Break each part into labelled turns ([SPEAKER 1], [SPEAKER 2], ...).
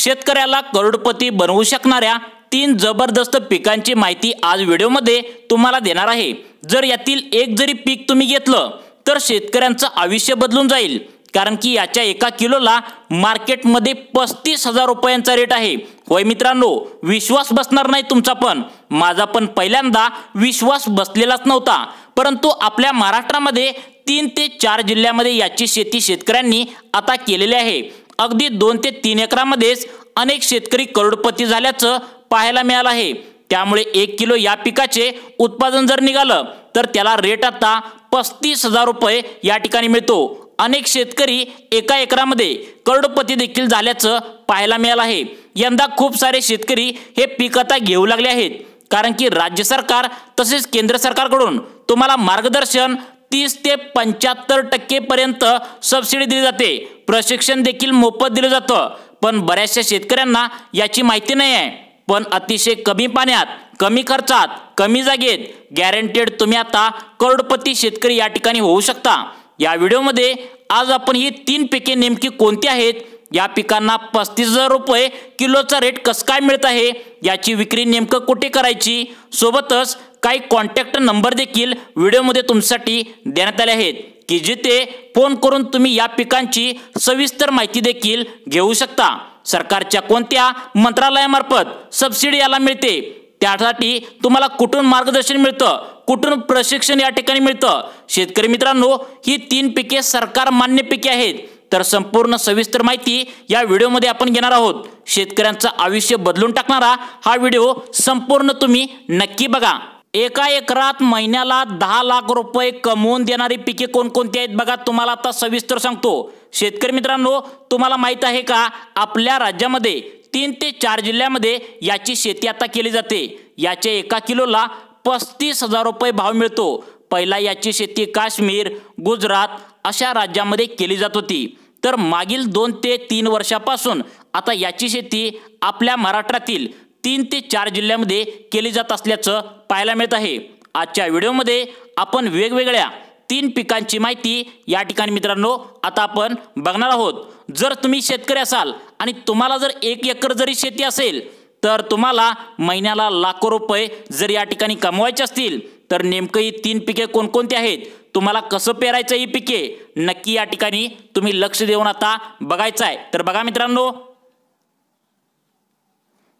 [SPEAKER 1] शेतकऱ्याला करोडपती बनवू शकणाऱ्या 3 जबरदस्त पिकांची माहिती आज व्हिडिओमध्ये तुम्हाला देणार आहे। जर यातील एक जरी पीक तुम्ही घेतलं तर शेतकऱ्यांचं आयुष्य बदलून जाईल, कारण की याच्या 1 किलोला मार्केटमध्ये 35,000 रुपयांचा रेट आहे। होय मित्रांनो, विश्वास बसणार नाही तुमचा, पण माझा पण पहिल्यांदा विश्वास बसलेलाच नव्हता। परंतु आपल्या महाराष्ट्रामध्ये 3 ते 4 जिल्ह्यामध्ये याची शेती शेतकऱ्यांनी आता केलेली आहे। अगदी 2 ते 3 एकरामध्येच अनेक शेतकरी करोडपती झाल्याचं पाहायला मिळालं आहे। त्यामुळे 1 किलो या पिकाचे उत्पादन जर निघालं तर त्याला रेट आता 35,000 रुपये या ठिकाणी मिळतो। अनेक शेतकरी 1 एकरामध्ये करोडपती देखील झाल्याचं पाहायला मिळालं आहे। यंदा खूप सारे शेतकरी हे पीक आता घेऊ लागले आहेत, कारण की राज्य सरकार तसेच केंद्र सरकारकडून तुम्हाला मार्गदर्शन 30 ते 75% पर्यंत सबसिडी दिली जाते। प्रशिक्षण देखील मोफत दिलं जातं। पण बऱ्याचशा शेतकऱ्यांना याची माहिती नाही आहे। पण अतिशय कमी पाण्यात, कमी खर्चात, कमी जागेत गॅरंटेड तुम्ही आता करोडपती शेतकरी या ठिकाणी होऊ शकता। या व्हिडिओमध्ये आज आपण ही 3 पिके नेमकी कोणती आहेत, या पिकांना 35,000 रुपये किलोचा रेट कसं काय मिळत आहे, याची विक्री नेमकं कुठे करायची, सोबतच काही कॉन्टॅक्ट नंबर देखील व्हिडिओमध्ये तुमच्यासाठी देण्यात आले आहेत, की जिथे फोन करून तुम्ही या पिकांची सविस्तर माहिती देखील घेऊ शकता। सरकारच्या कोणत्या मंत्रालयामार्फत सबसिडी याला मिळते, त्यासाठी तुम्हाला कुठून मार्गदर्शन मिळतं, कुठून प्रशिक्षण या ठिकाणी मिळतं। शेतकरी मित्रांनो, ही 3 पिके सरकार मान्य पिके आहेत। तर संपूर्ण सविस्तर माहिती या व्हिडिओमध्ये आपण घेणार आहोत। शेतकऱ्यांचं आयुष्य बदलून टाकणारा हा व्हिडिओ संपूर्ण तुम्ही नक्की बघा। 1 एकरात महिन्याला 10 लाख रुपये कमवून देणारी पिके कोणकोणती आहेत बघा, तुम्हाला आता सविस्तर सांगतो। शेतकरी मित्रांनो, तुम्हाला माहित आहे का, आपल्या राज्यामध्ये 3 ते 4 जिल्ह्यामध्ये याची शेती आता केली जाते। याच्या 1 किलोला 35,000 रुपये भाव मिळतो। पहिला याची शेती काश्मीर, गुजरात अशा राज्यामध्ये केली जात होती, तर मागील 2 ते 3 वर्षापासून आता याची शेती आपल्या महाराष्ट्रातील 3 ते 4 जिल्ह्यामध्ये केली जात असल्याचं पाहायला मिळत आहे। आजच्या व्हिडिओमध्ये आपण वेगवेगळ्या 3 पिकांची माहिती या ठिकाणी मित्रांनो आता आपण बघणार आहोत। जर तुम्ही शेतकरी असाल आणि तुम्हाला जर 1 एकर जरी शेती असेल तर तुम्हाला महिन्याला लाखो रुपये जर या ठिकाणी कमवायचे असतील तर नेमकं ही 3 पिके कोणकोणती आहेत, तुम्हाला कसं पेरायचं ही पिके नक्की या ठिकाणी तुम्ही लक्ष देऊन आता बघायचं आहे। तर बघा मित्रांनो,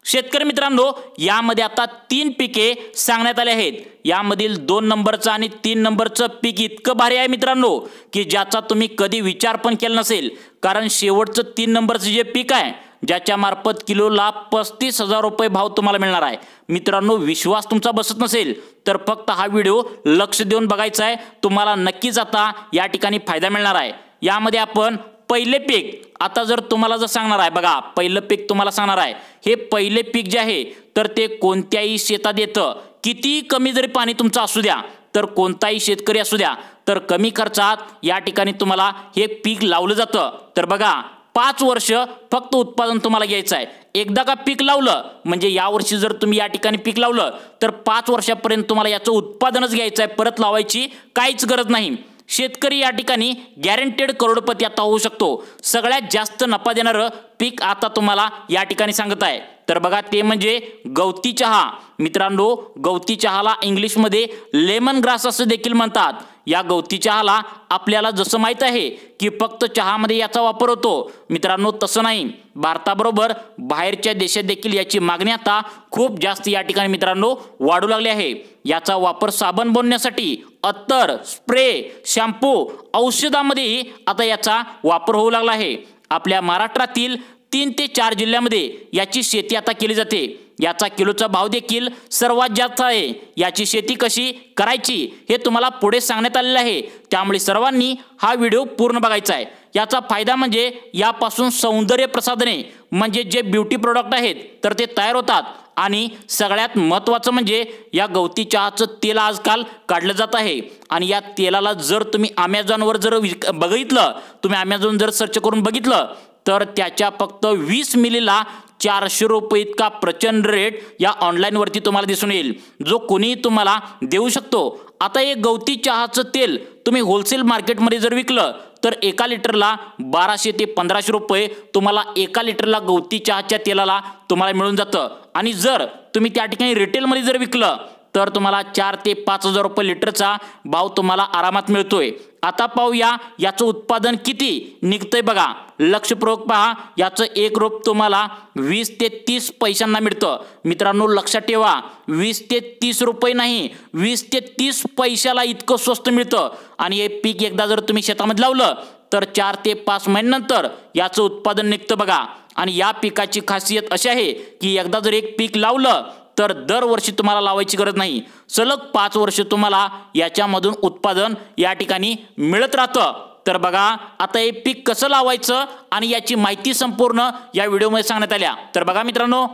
[SPEAKER 1] शेतकरी मित्रांनो, यामध्ये आता 3 पिके सांगण्यात आले आहेत। यामधील 2 नंबरचं आणि 3 नंबरचं पीक इतकं भारी आहे मित्रांनो, की ज्याचा तुम्ही कधी विचार पण केला नसेल। कारण शेवटचं 3 नंबरचं जे पीक आहे, ज्याच्या मार्फत किलोला 35,000 रुपये भाव तुम्हाला मिळणार आहे। मित्रांनो, विश्वास तुमचा बसत नसेल तर फक्त हा व्हिडिओ लक्ष देऊन बघायचा आहे, तुम्हाला नक्कीच आता या ठिकाणी फायदा मिळणार आहे। यामध्ये आपण पहिले पीक आता जर तुम्हाला जर सांगणार आहे बघा, पहिलं पीक तुम्हाला सांगणार आहे। हे पहिले पीक जे आहे तर ते कोणत्याही शेतात येतं। किती कमी जरी पाणी तुमचं असू द्या, तर कोणताही शेतकरी असू द्या, तर कमी खर्चात या ठिकाणी तुम्हाला हे पीक लावलं जातं। तर बघा, 5 वर्ष फक्त उत्पादन तुम्हाला घ्यायचं आहे। एकदा का पीक लावलं म्हणजे यावर्षी जर तुम्ही या ठिकाणी पीक लावलं तर 5 वर्षापर्यंत तुम्हाला याचं उत्पादनच घ्यायचं आहे, परत लावायची काहीच गरज नाही। शेतकरी या ठिकाणी गॅरंटेड करोडपती आता होऊ शकतो। सगळ्यात जास्त नफा देणारं पीक आता तुम्हाला या ठिकाणी सांगत आहे। तर बघा, ते म्हणजे गवती चहा। मित्रांनो, गवती चहाला इंग्लिशमध्ये लेमन ग्रास असं देखील म्हणतात। या गवती चहाला आपल्याला जसं माहीत आहे की फक्त चहामध्ये याचा वापर होतो, मित्रांनो तसं नाही। भारताबरोबर बाहेरच्या देशात देखील याची मागणी आता खूप जास्त या ठिकाणी मित्रांनो वाढू लागली आहे। याचा वापर साबण बनवण्यासाठी, अत्तर, स्प्रे, शॅम्पू, औषधामध्येही आता याचा वापर होऊ लागला आहे। आपल्या महाराष्ट्रातील 3 ते 4 जिल्ह्यामध्ये याची शेती आता केली जाते। याचा किलोचा भाव देखील सर्वात जास्त आहे। याची शेती कशी करायची हे तुम्हाला पुढे सांगण्यात आलेलं आहे, त्यामुळे सर्वांनी हा व्हिडिओ पूर्ण बघायचा आहे। याचा फायदा म्हणजे यापासून सौंदर्य प्रसाधने म्हणजे जे ब्युटी प्रोडक्ट आहेत तर ते तयार होतात। आणि सगळ्यात महत्त्वाचं म्हणजे या गवती चहाचं तेल आजकाल काढलं जात आहे। आणि या तेलाला जर तुम्ही Amazonवर जर बघितलं, तुम्ही Amazon जर सर्च करून बघितलं तर त्याच्या फक्त 20 मिलीला 400 रुपये इतका प्रचंड रेट या ऑनलाईनवरती तुम्हाला दिसून येईल, जो कोणी तुम्हाला देऊ शकतो। आता हे गवती चहाचं तेल तुम्ही होलसेल मार्केटमध्ये जर विकलं तर 1 लिटरला 1200 ते 1500 रुपये तुम्हाला 1 लिटरला गवती चहाच्या तेलाला तुम्हाला मिळून जातं। आणि जर तुम्ही त्या ठिकाणी रिटेलमध्ये जर विकलं तर तुम्हाला 4 ते 5000 रुपये लिटरचा भाव तुम्हाला आरामात मिळतोय। आता पाहूया याचं उत्पादन किती निघतंय बघा, लक्षपूर्वक पहा। याचं एक रोप तुम्हाला 20 ते 30 पैशांना मिळतं। मित्रांनो लक्षात ठेवा, 20 ते 30 रुपये नाही, 20 ते 30 पैशाला इतकं स्वस्त मिळतं। आणि हे पीक एकदा जर तुम्ही शेतामध्ये लावलं तर 4 ते 5 महिन्यानंतर याचं उत्पादन निघतं बघा। आणि या पिकाची खासियत अशी आहे की एकदा जर एक पीक लावलं तर दरवर्षी तुम्हाला लावायची गरज नाही, सलग 5 वर्ष तुम्हाला याच्यामधून उत्पादन या ठिकाणी मिळत राहतं। तर बघा आता हे पीक कसं लावायचं आणि याची माहिती संपूर्ण या व्हिडिओमध्ये सांगण्यात आल्या। तर बघा मित्रांनो,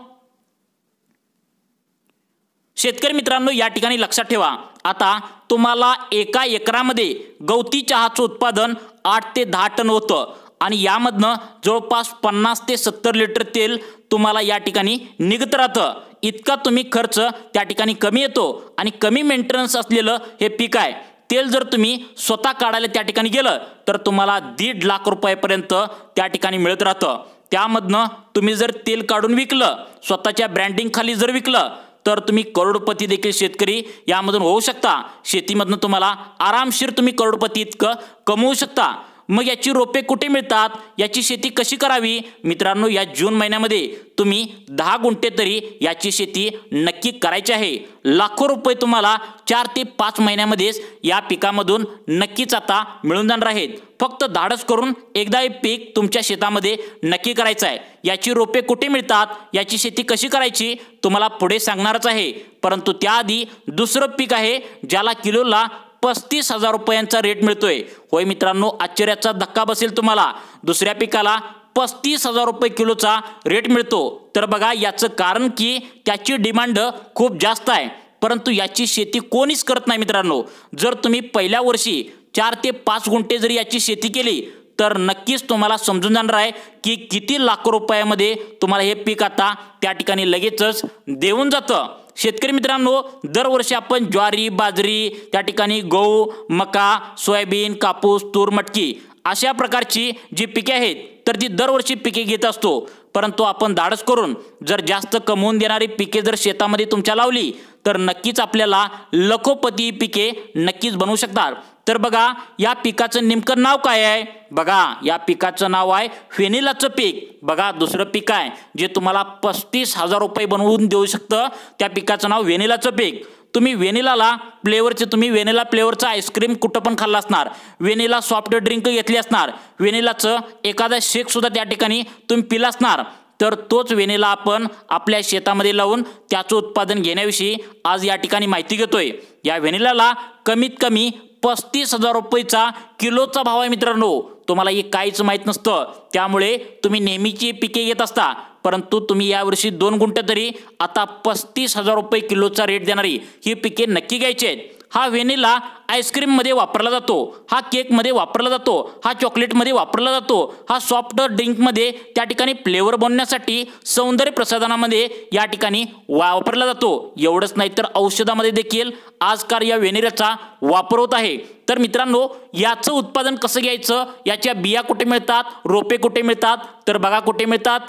[SPEAKER 1] शेतकरी मित्रांनो या ठिकाणी लक्षात ठेवा, आता तुम्हाला 1 एकरामध्ये गवती चहाचं उत्पादन 8 ते 10 टन होतं आणि यामधनं जवळपास 50 ते 70 लिटर तेल तुम्हाला या ठिकाणी निघत राहतं। इतका तुम्ही खर्च त्या ठिकाणी कमी येतो आणि कमी मेंटेनन्स असलेलं हे पीक आहे। तेल जर तुम्ही स्वतः काढायला त्या ठिकाणी गेलं तर तुम्हाला 1.5 लाख रुपयापर्यंत त्या ठिकाणी मिळत राहतं। त्यामधनं तुम्ही जर तेल काढून विकलं, स्वतःच्या ब्रँडिंग खाली जर विकलं तर तुम्ही करोडपती देखील शेतकरी यामधून होऊ शकता। शेतीमधनं तुम्हाला आरामशीर तुम्ही करोडपती इतकं कमवू शकता। मग याची रोपे कुठे मिळतात, याची शेती कशी करावी? मित्रांनो या जून महिन्यामध्ये तुम्ही 10 गुंठे तरी याची शेती नक्की करायची आहे। लाखो रुपये तुम्हाला 4 ते 5 महिन्यामध्येच या पिकामधून नक्कीच आता मिळून जाणार आहेत। फक्त धाडस करून एकदा हे पीक तुमच्या शेतामध्ये नक्की करायचं आहे। याची रोपे कुठे मिळतात, याची शेती कशी करायची तुम्हाला पुढे सांगणारच आहे, परंतु त्याआधी दुसरं पीक आहे ज्याला किलोला 35,000 रुपयांचा रेट मिळतोय। होय मित्रांनो, आश्चर्याचा धक्का बसेल तुम्हाला, दुसऱ्या पिकाला 35,000 रुपये किलोचा रेट मिळतो। तर बघा याचं कारण की त्याची डिमांड खूप जास्त आहे, परंतु याची शेती कोणीच करत नाही मित्रांनो। जर तुम्ही पहिल्या वर्षी 4 ते 5 गुंठे जरी याची शेती केली तर नक्कीच तुम्हाला समजून जाणार आहे की किती लाखो रुपयामध्ये तुम्हाला हे पीक आता त्या ठिकाणी लगेचच देऊन जातं। शेतकरी मित्रांनो दरवर्षी आपण ज्वारी, बाजरी, त्या ठिकाणी गहू, मका, सोयाबीन, कापूस, तूर, मटकी अशा प्रकारची जी पिके आहेत तर ती दरवर्षी पिके घेत असतो, परंतु आपण धाडस करून जर जास्त कमवून देणारी पिके जर शेतामध्ये तुमच्या लावली तर नक्कीच आपल्याला लखोपती पिके नक्कीच बनवू शकतात। तर बघा या पिकाचं नेमकं नाव काय आहे? बघा या पिकाचं नाव आहे व्हॅनिलाचं पीक। बघा दुसरं पीक आहे जे तुम्हाला 35,000 रुपये बनवून देऊ शकतं, त्या पिकाचं नाव व्हॅनिलाचं पीक। तुम्ही व्हॅनिलाला फ्लेवरचे व्हॅनिला फ्लेवरचा आईस्क्रीम कुठं पण खाल्ला असणार, व्हॅनिला सॉफ्ट ड्रिंक घेतली असणार, व्हॅनिलाचं एखादा शेक सुद्धा त्या ठिकाणी तुम्ही पिला असणार। तर तोच व्हॅनिला आपण आपल्या शेतामध्ये लावून त्याचं उत्पादन घेण्याविषयी आज या ठिकाणी माहिती घेतोय। या व्हॅनिलाला कमीत कमी 35,000 रुपयेचा किलोचा भाव आहे मित्रांनो। तुम्हाला हे काहीच माहीत नसतं, त्यामुळे तुम्ही नेहमीची पिके घेत असता, परंतु तुम्ही यावर्षी 2 गुंठे तरी आता 35,000 रुपये किलोचा रेट देणारी ही पिके नक्की घ्यायची आहेत। हा व्हॅनिला आईस्क्रीममध्ये वापरला जातो, हा केकमध्ये वापरला जातो, हा चॉकलेटमध्ये वापरला जातो, हा सॉफ्ट ड्रिंकमध्ये त्या ठिकाणी फ्लेवर बनवण्यासाठी सौंदर्य प्रसाधनामध्ये या ठिकाणी वापरला जातो। एवढंच नाही तर औषधामध्ये देखील आजकाल या व्हॅनिलाचा वापर होत आहे। तर मित्रांनो याचं उत्पादन कसं घ्यायचं, याच्या बिया कुठे मिळतात, रोपे कुठे मिळतात, तर बघा कुठे मिळतात।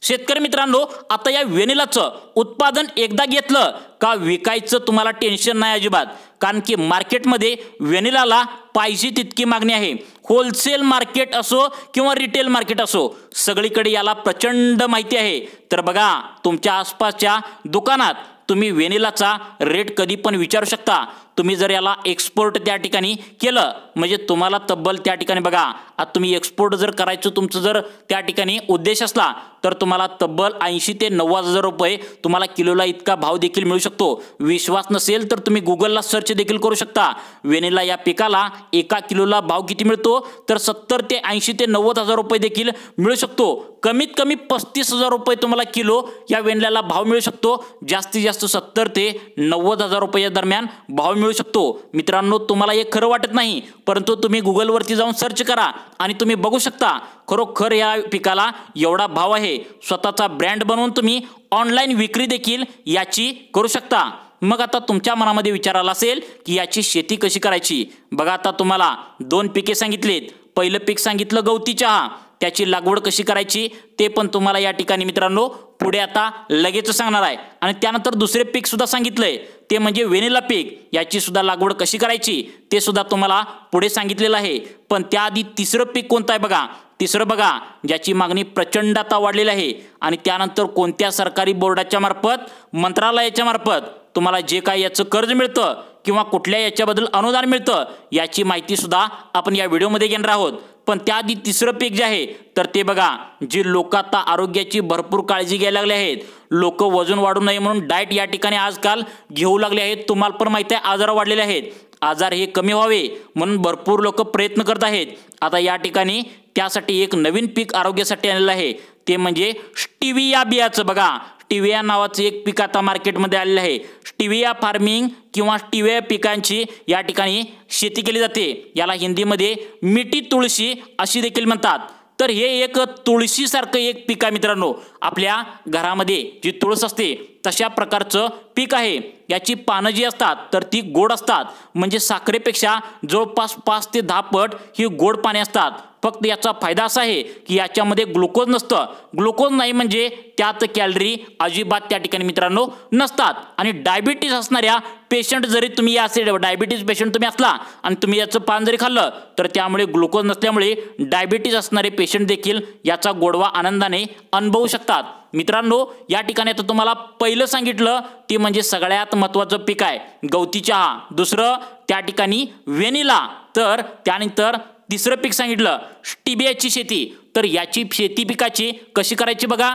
[SPEAKER 1] शेतकरी मित्रांनो आता या व्हॅनिलाचं उत्पादन एकदा घेतलं का विकायचं तुम्हाला टेन्शन नाही अजिबात, कारण की मार्केटमध्ये व्हॅनिलाला पाहिजे तितकी मागणी आहे। होलसेल मार्केट असो किंवा रिटेल मार्केट असो सगळीकडे याला प्रचंड माहिती आहे। तर बघा तुमच्या आसपासच्या दुकानात तुम्ही व्हॅनिलाचा रेट कधी पण विचारू शकता। तुम्ही जर याला एक्सपोर्ट त्या ठिकाणी केलं म्हणजे तुम्हाला तब्बल त्या ठिकाणी बघा आता तुम्ही एक्सपोर्ट जर करायचं तुमचं जर त्या ठिकाणी उद्देश असला तर तुम्हाला तब्बल 80 ते 90,000 रुपये तुम्हाला किलोला इतका भाव देखील मिळू शकतो। विश्वास नसेल तर तुम्ही गुगलला सर्च देखील करू शकता। व्हॅनिला या पिकाला 1 किलोला भाव किती मिळतो तर 70 ते 80 ते 90,000 रुपये देखील मिळू शकतो। कमीत कमी 35,000 रुपये तुम्हाला किलो या व्हॅनिलाला भाव मिळू शकतो, जास्तीत जास्त 70 ते 90,000 रुपये दरम्यान भाव मिळू शकतो। मित्रांनो तुम्हाला हे खरं वाटत नाही, परंतु तुम्ही गुगलवरती जाऊन सर्च करा आणि तुम्ही बघू शकता खरोखर या पिकाला एवढा भाव आहे। स्वतःचा ब्रँड बनवून तुम्ही ऑनलाईन विक्री देखील याची करू शकता। मग आता तुमच्या मनामध्ये विचार आला असेल की याची शेती कशी करायची। बघा आता तुम्हाला 2 पिके सांगितलीत। पहिलं पीक सांगितलं गवती चहा, त्याची लागवड कशी करायची ते पण तुम्हाला या ठिकाणी मित्रांनो पुढे आता लगेच सांगणार आहे। आणि त्यानंतर दुसरे पीक सुद्धा सांगितलंय ते म्हणजे व्हॅनिला पीक, याची सुद्धा लागवड कशी करायची ते सुद्धा तुम्हाला पुढे सांगितलेलं आहे। पण त्याआधी तिसरं पीक कोणतं आहे बघा, तिसरं बघा ज्याची मागणी प्रचंड आता वाढलेली आहे आणि त्यानंतर कोणत्या सरकारी बोर्डाच्या मार्फत मंत्रालयाच्या मार्फत तुम्हाला जे काही याचं कर्ज मिळतं किंवा कुठल्या याच्याबद्दल अनुदान मिळतं याची माहिती सुद्धा आपण या व्हिडिओमध्ये घेणार आहोत। पण त्याआधी तिसरं पीक जे आहे तर ते बघा जे लोक आता आरोग्याची भरपूर काळजी घ्यायला लागले आहेत, लोक वजन वाढू नये म्हणून डाएट या ठिकाणी आजकाल घेऊ लागले आहेत। तुम्हाला पण माहिती आहे आजार वाढलेले आहेत, आजार हे कमी व्हावे म्हणून भरपूर लोक प्रयत्न करत आहेत। आता या ठिकाणी त्यासाठी एक नवीन पीक आरोग्यासाठी आलेलं आहे ते म्हणजे स्टिविया बियाचं। बघा स्टिविया नावाचं एक पीक आता मार्केटमध्ये आलेलं आहे। स्टिविया फार्मिंग किंवा स्टिविया पिकांची या ठिकाणी शेती केली जाते। याला हिंदीमध्ये मिठी तुळशी अशी देखील म्हणतात। तर हे एक तुळशीसारखं एक पीक आहे मित्रांनो, आपल्या घरामध्ये जी तुळस असते तशा प्रकारचं पीक आहे। याची पानं जी असतात तर ती गोड असतात, म्हणजे साखरेपेक्षा जवळपास 5 ते 10 पट ही गोड पाने असतात। फक्त याचा फायदा असा आहे की याच्यामध्ये ग्लुकोज नसतं। ग्लुकोज नाही म्हणजे त्यात कॅलरी अजिबात त्या ठिकाणी मित्रांनो नसतात। आणि डायबिटीज असणाऱ्या पेशंट जरी तुम्ही असे डायबिटीज पेशंट तुम्ही असला आणि तुम्ही याचं पान जरी खाल्लं तर त्यामुळे ग्लुकोज नसल्यामुळे डायबिटीज असणारे पेशंट देखील याचा गोडवा आनंदाने अनुभवू शकतात। मित्रांनो या ठिकाणी आता तुम्हाला पहिलं सांगितलं ते म्हणजे सगळ्यात महत्त्वाचं पीक आहे गवती चहा, दुसरं त्या ठिकाणी व्हॅनिला, तर त्यानंतर तिसरं पीक सांगितलं स्टिवियाची शेती। तर याची शेती पिकाची कशी करायची बघा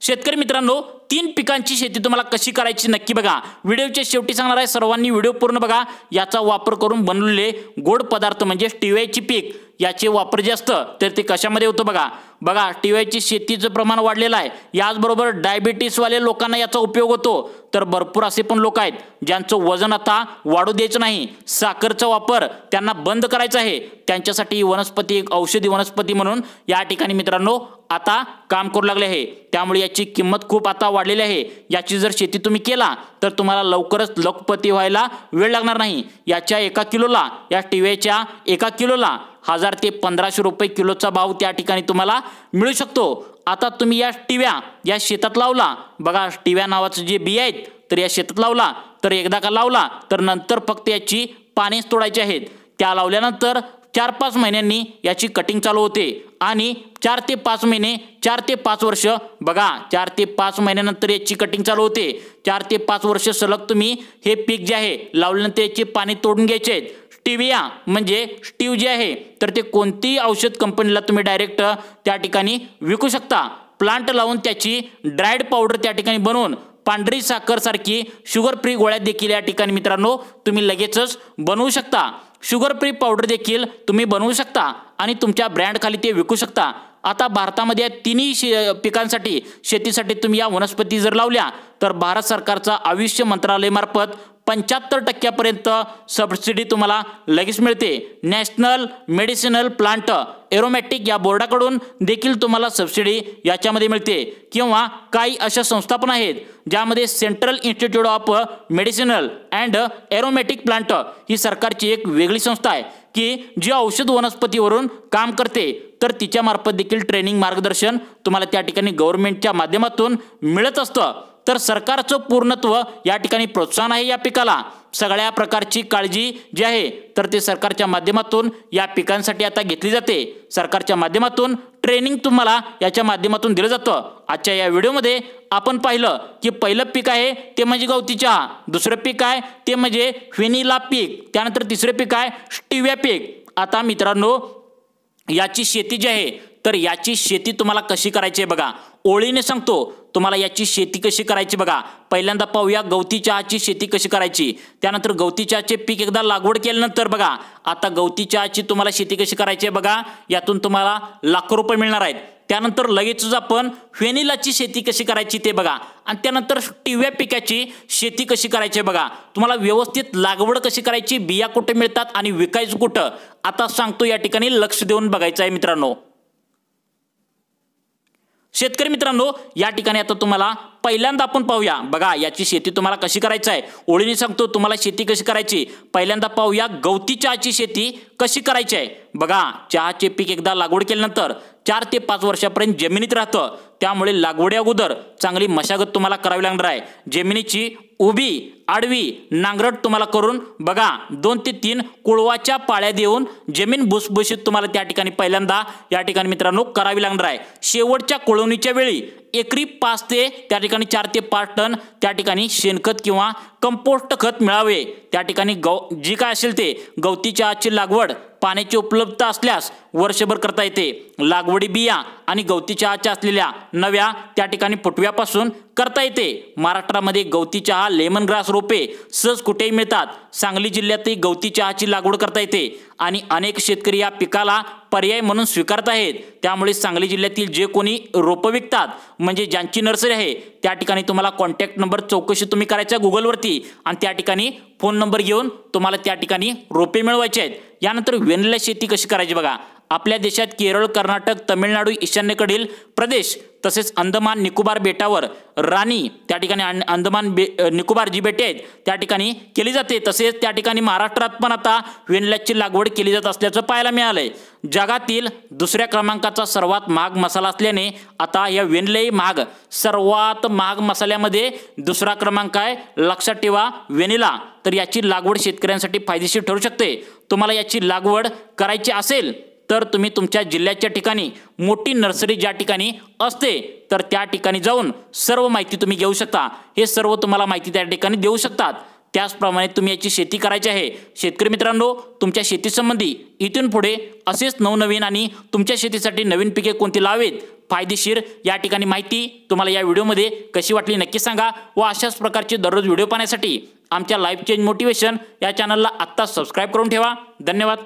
[SPEAKER 1] शेतकरी मित्रांनो, 3 पिकांची शेती तुम्हाला कशी करायची नक्की बघा। व्हिडिओच्या शेवटी सांगणार आहे, सर्वांनी व्हिडिओ पूर्ण बघा। याचा वापर करून बनवलेले गोड पदार्थ म्हणजे स्टिवियाची पीक याचे वापर जे असतं तर ते कशामध्ये होतं बघा। बघा स्टिवियाची शेतीचं प्रमाण वाढलेलं आहे, याचबरोबर डायबिटीसवाले लोकांना याचा उपयोग होतो। तर भरपूर असे पण लोक आहेत ज्यांचं वजन आता वाढू द्यायचं नाही, साखरचा वापर त्यांना बंद करायचा आहे, त्यांच्यासाठी वनस्पती एक औषधी वनस्पती म्हणून या ठिकाणी मित्रांनो आता काम करू लागले आहे। त्यामुळे याची किंमत खूप आता वाढलेली आहे। याची जर शेती तुम्ही केला तर तुम्हाला लवकरच लखपती व्हायला वेळ लागणार नाही। याच्या 1 किलोला या स्टिवियाच्या 1 किलोला 1000 ते 1500 रुपये किलोचा भाव त्या ठिकाणी तुम्हाला मिळू शकतो। आता तुम्ही या स्टिविया या शेतात लावला, बघा स्टिविया नावाचं जे बिया आहेत तर या शेतात लावला तर एकदा का लावला तर नंतर फक्त याची पाने तोडायची आहेत। त्या लावल्यानंतर 4-5 महिन्यांनी याची कटिंग चालू होते आणि 4 ते 5 महिने 4 ते 5 वर्ष बघा 4 ते 5 महिन्यानंतर याची कटिंग चालू होते। 4 ते 5 वर्ष सलग तुम्ही हे पीक जे आहे लावल्यानंतर याची पाने तोडून घ्यायचे आहेत। स्टिविया म्हणजे स्टीव जे आहे तर ते कोणतीही औषध कंपनीला तुम्ही डायरेक्ट त्या ठिकाणी विकू शकता। प्लांट लावून त्याची ड्राईड पावडर त्या ठिकाणी बनवून पांढरी साखर सारखी शुगर फ्री गोळ्या देखील या ठिकाणी मित्रांनो तुम्ही लगेचच बनवू शकता। शुगर फ्री पावडर देखील तुम्ही बनवू शकता आणि तुमच्या ब्रँड खाली ते विकू शकता। आता भारतामध्ये या तिन्ही पिकांसाठी शेतीसाठी तुम्ही या वनस्पती जर लावल्या तर भारत सरकारचा आयुष्य मंत्रालय मार्फत 75% सबसिडी तुम्हाला लगेच मिळते। नॅशनल मेडिसिनल प्लांट एरोमॅटिक या बोर्डाकडून देखील तुम्हाला सबसिडी याच्यामध्ये मिळते किंवा काही अशा संस्था पण आहेत ज्यामध्ये central institute of medicinal and aromatic plant ही सरकारची एक वेगळी संस्था आहे की जी औषध वनस्पतीवरून काम करते। तर तिच्या मार्फत देखील ट्रेनिंग मार्गदर्शन तुम्हाला त्या ठिकाणी गव्हर्नमेंटच्या माध्यमातून मिळत असतं। तर सरकारचं पूर्णत्व या ठिकाणी प्रोत्साहन आहे या पिकाला। सगळ्या प्रकारची काळजी जी आहे तर ते सरकारच्या माध्यमातून या पिकांसाठी आता घेतली जाते। सरकारच्या माध्यमातून ट्रेनिंग तुम्हाला याच्या माध्यमातून दिलं जातं। आजच्या या व्हिडिओमध्ये आपण पाहिलं की पहिलं पीक आहे ते म्हणजे गवती चहा, दुसरं पीक आहे ते म्हणजे व्हॅनिला पीक, त्यानंतर तिसरं पीक आहे स्टिविया पीक। आता मित्रांनो याची शेती जी आहे तर याची शेती तुम्हाला कशी करायची आहे बघा, ओळीने सांगतो तुम्हाला याची शेती कशी करायची बघा। पहिल्यांदा पाहूया गवती चहाची शेती कशी करायची, त्यानंतर गवती चहाचे पीक एकदा लागवड केल्यानंतर बघा आता गवती चहाची तुम्हाला शेती कशी करायची आहे बघा, यातून तुम्हाला लाखो रुपये मिळणार आहेत। त्यानंतर लगेचच आपण व्हॅनिलाची शेती कशी करायची ते बघा आणि त्यानंतर स्टिविया पिकाची शेती कशी करायची बघा। तुम्हाला व्यवस्थित लागवड कशी करायची, बिया कुठे मिळतात आणि विकायचं कुठं आता सांगतो, या ठिकाणी लक्ष देऊन बघायचं आहे मित्रांनो। शेतकरी मित्रांनो या ठिकाणी आता तुम्हाला पहिल्यांदा आपण पाहूया। बघा याची शेती तुम्हाला कशी करायची आहे, ओळीने सांगतो तुम्हाला शेती कशी करायची। पहिल्यांदा पाहूया गवती चहाची शेती कशी करायची आहे। बघा चहाचे पीक एकदा लागवड केल्यानंतर 4 ते 5 वर्षापर्यंत जमिनीत राहतं, त्यामुळे लागवडी अगोदर चांगली मशागत तुम्हाला करावी लागणार आहे। जमिनीची उभी आडवी नांगरट तुम्हाला करून बघा 2 ते 3 कुळवाच्या पाळ्या देऊन जमीन भुसभुशीत तुम्हाला त्या ठिकाणी पहिल्यांदा या ठिकाणी मित्रांनो करावी लागणार आहे। शेवटच्या कोळवणीच्या वेळी एकरी 5 ते त्या ठिकाणी 4 ते 5 टन त्या ठिकाणी शेणखत किंवा कंपोस्ट खत मिळावे। त्या ठिकाणी जी काय असेल ते गवती चहाची लागवड पाण्याची उपलब्धता असल्यास वर्षभर करता येते। लागवडी बिया आणि गवती चहाच्या असलेल्या नव्या त्या ठिकाणी फुटव्यापासून करता येते। महाराष्ट्रामध्ये गवती चहा लेमन ग्रास रोपे सहज कुठेही मिळतात। सांगली जिल्ह्यातही गवती चहाची लागवड करता येते आणि अनेक शेतकरी या पिकाला पर्याय म्हणून स्वीकारत आहेत। त्यामुळे सांगली जिल्ह्यातील जे कोणी रोपं विकतात म्हणजे ज्यांची नर्सरी आहे त्या ठिकाणी तुम्हाला कॉन्टॅक्ट नंबर चौकशी तुम्ही करायचा गुगलवरती आणि त्या ठिकाणी फोन नंबर घेऊन तुम्हाला त्या ठिकाणी रोपे मिळवायचे आहेत। यानंतर व्हेनिला शेती कशी करायची बघा। आपल्या देशात केरळ, कर्नाटक, तमिळनाडू, ईशान्येकडील प्रदेश तसेच अंदमान निकोबार बेटावर राणी त्या ठिकाणी अंदमान निकोबार जी बेटे आहेत त्या ठिकाणी केली जाते। तसेच त्या ठिकाणी महाराष्ट्रात पण आता व्हेनिलाची लागवड केली जात असल्याचं पाहायला मिळालंय। जगातील दुसऱ्या क्रमांकाचा सर्वात महाग मसाला असल्याने आता या व्हेनिलाही महाग, सर्वात महाग मसाल्यामध्ये दुसरा क्रमांक आहे, लक्षात ठेवा व्हेनिला। तर याची लागवड शेतकऱ्यांसाठी फायदेशीर ठरू शकते। तुम्हाला याची लागवड करायची असेल तर तुम्ही तुमच्या जिल्ह्याच्या ठिकाणी मोठी नर्सरी ज्या ठिकाणी असते तर त्या ठिकाणी जाऊन सर्व माहिती तुम्ही घेऊ शकता। हे सर्व तुम्हाला माहिती त्या ठिकाणी देऊ शकतात। त्याचप्रमाणे तुम्ही याची शेती करायची आहे। शेतकरी मित्रांनो, तुमच्या शेतीसंबंधी इथून पुढे असेच नवनवीन आणि तुमच्या शेतीसाठी नवीन पिके कोणती लावेत फायदेशीर या ठिकाणी माहिती तुम्हाला या व्हिडिओमध्ये कशी वाटली नक्की सांगा व अशाच प्रकारचे दररोज व्हिडिओ पाहण्यासाठी आमच्या लाईफ चेंज मोटिवेशन या चॅनलला आत्ता सबस्क्राईब करून ठेवा। धन्यवाद।